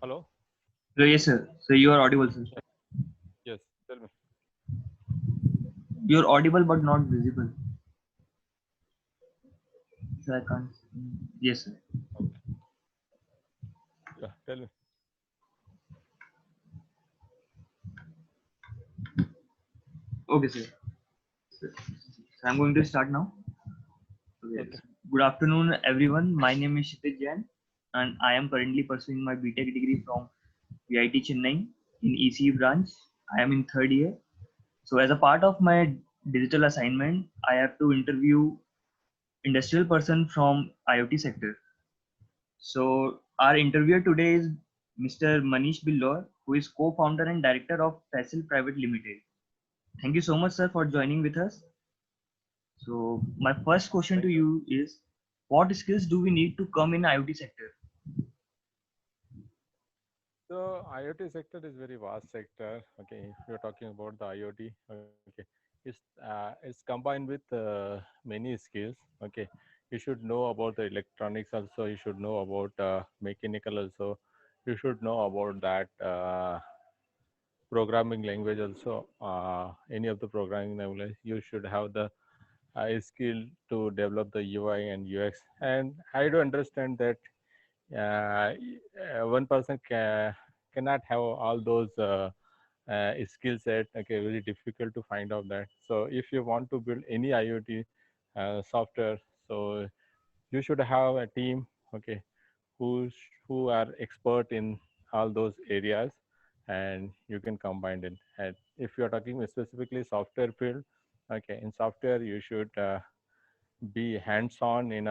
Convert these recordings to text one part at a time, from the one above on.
Hello? Yes, sir. So you are audible, sir. Yeah. Yes, tell me. You're audible but not visible. So I can't. Yes, sir. Okay. Yeah, tell me. Okay, sir. So I'm going to start now. Okay. Okay. Good afternoon, everyone. My name is Kshitij Jain, and I am currently pursuing my BTech degree from VIT Chennai in ECE branch. I am in third year. So as a part of my digital assignment, I have to interview industrial person from IoT sector. So our interviewer today is Mr. Manish Billor, who is co-founder and director of Facil Private Limited. Thank you so much, sir, for joining with us. So my first question to Thank you. you is, what skills do we need to come in IoT sector? So IoT sector is very vast sector. Okay, if you're talking about the IoT, okay, it's combined with many skills. Okay, you should know about the electronics also. You should know about mechanical also. You should know about that programming language also. Any of the programming language, you should have the skill to develop the UI and UX. And I do understand that one person cannot have all those skill set. Okay, very difficult to find out that. So if you want to build any IoT software, so you should have a team. Okay, who are expert in all those areas, and you can combine it. And if you are talking specifically software field, okay, in software you should be hands-on in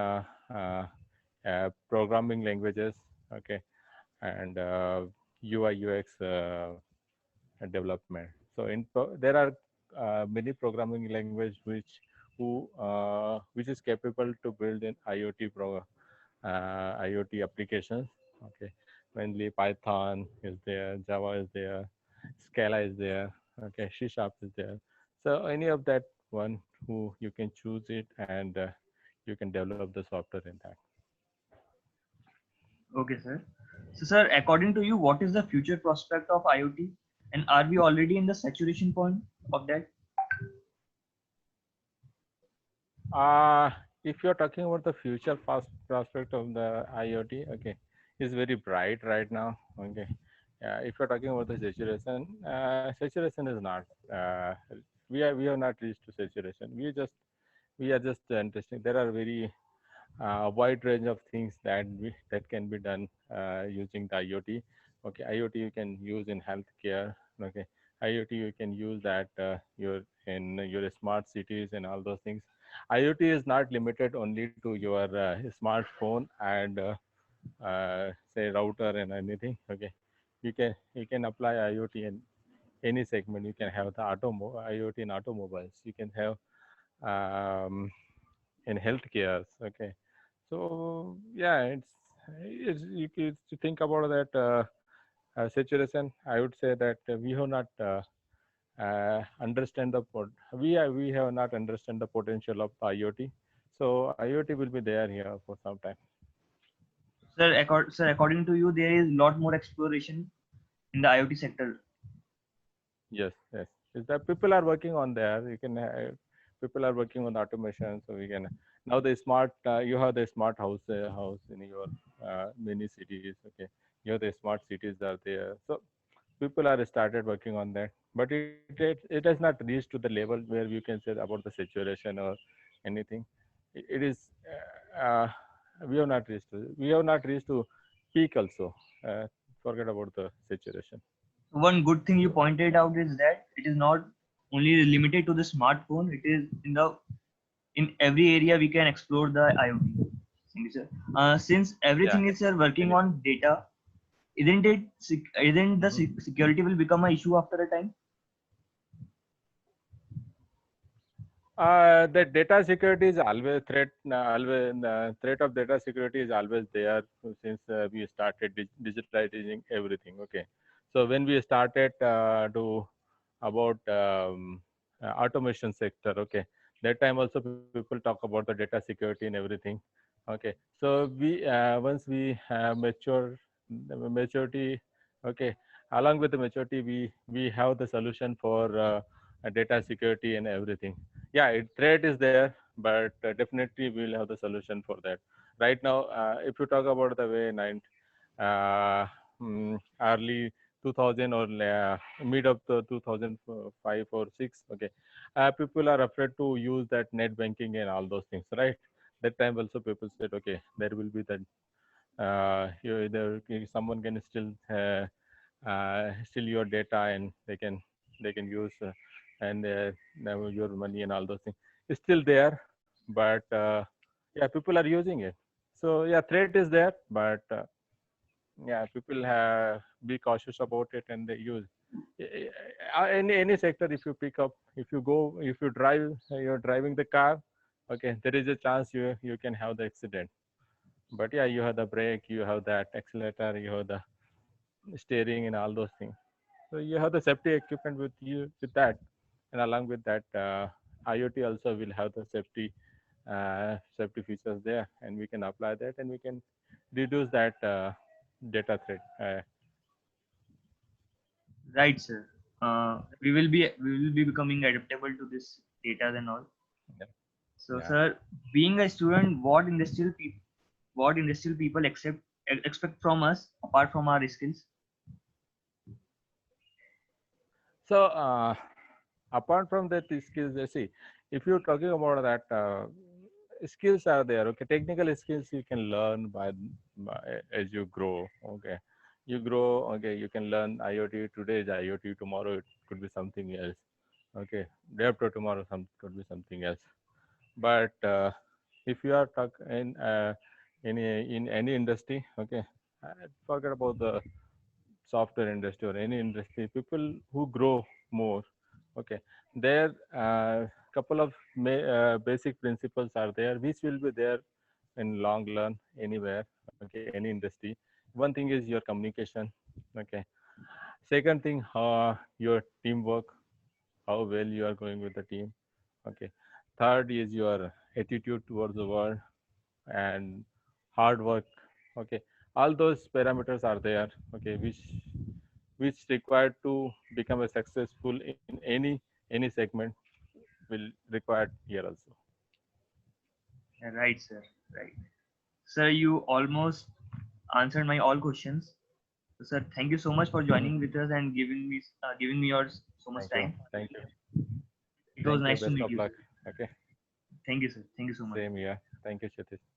programming languages, okay, and UI UX development. So there are many programming language which is capable to build an IoT applications. Okay, mainly Python is there, Java is there, Scala is there. Okay, C Sharp is there. So any of that one who you can choose it, and you can develop the software in that. Okay, sir. So, sir, according to you, what is the future prospect of IoT, and are we already in the saturation point of that? Uh, if you're talking about the future fast prospect of the IoT, okay, is very bright right now. Okay, if you're talking about the saturation, saturation is not. We have not reached to saturation. We are just interesting. There are very wide range of things that can be done using the IoT. Okay, IoT you can use in healthcare. Okay, IoT you can use that your smart cities and all those things. IoT is not limited only to your smartphone and say router and anything. Okay, you can apply IoT in any segment. You can have the IoT in automobiles. You can have um, in healthcare. Okay, so yeah, it's to think about that situation. I would say that we have not understand we have not understand the potential of IoT. So IoT will be there here for some time. Sir, according to you, there is a lot more exploration in the IoT sector. Yes, yes. Is that people are working on there? People are working on automation, so we can now the smart. You have the smart house in your many cities. Okay, you have the smart cities are there. So people are started working on that, but it has not reached to the level where you can say about the saturation or anything. It is we have not reached we have not reached to peak also. Forget about the saturation. One good thing you pointed out is that it is not only limited to the smartphone. It is in every area we can explore the IoT. Thank you, sir. Since Yeah, everything is sir, working anything. on data, isn't the Mhm. security will become a issue after a time? The data security is always threat of data security is always there since we started digitalizing everything. Okay, so when we started to about automation sector, okay, that time also people talk about the data security and everything. Okay, so we once we mature the maturity. Okay, along with the maturity, we have the solution for data security and everything. Yeah, threat is there, but definitely we'll have the solution for that. Right now, if you talk about the way uh, early 2000 or mid of the 2005 or 6, okay, people are afraid to use that net banking and all those things, right? That time also people said, okay, there will be that someone can still steal your data, and they can use and your money and all those things. It's still there, but yeah, people are using it. So yeah, threat is there, but yeah, people be cautious about it, and they use any sector. If you pick up, if you drive, you're driving the car, okay, there is a chance you can have the accident. But yeah, you have the brake, you have that accelerator, you have the steering and all those things. So you have the safety equipment with you with that, and along with that, IoT also will have the safety features there, and we can apply that, and we can reduce that data threat. Right, sir. We will be becoming adaptable to this data and all. Yeah. So, Yeah. sir, being a student, what industrial people expect from us apart from our skills? So apart from that skills, see, if you're talking about that, skills are there. Okay, technical skills you can learn as you grow. Okay, you grow. Okay, you can learn IoT. Today is IoT. Tomorrow it could be something else. Okay, day after tomorrow could be something else. But if you are talk in any industry, okay, forget about the software industry or any industry, people who grow more, okay, there couple of basic principles are there, which will be there in long run anywhere, okay, any industry. One thing is your communication, okay. Second thing, your teamwork, how well you are going with the team, okay. Third is your attitude towards the world, and hard work, okay. All those parameters are there, okay, which required to become a successful in any segment will required here also. Right, sir. Right. Sir, you almost answered my all questions. So, sir, thank you so much for Mhm. joining with us and giving me your so much time. It was Thank you, nice to best meet of you. luck. Okay, Thank you, sir. Thank you so much. same here. Thank you, Shatish.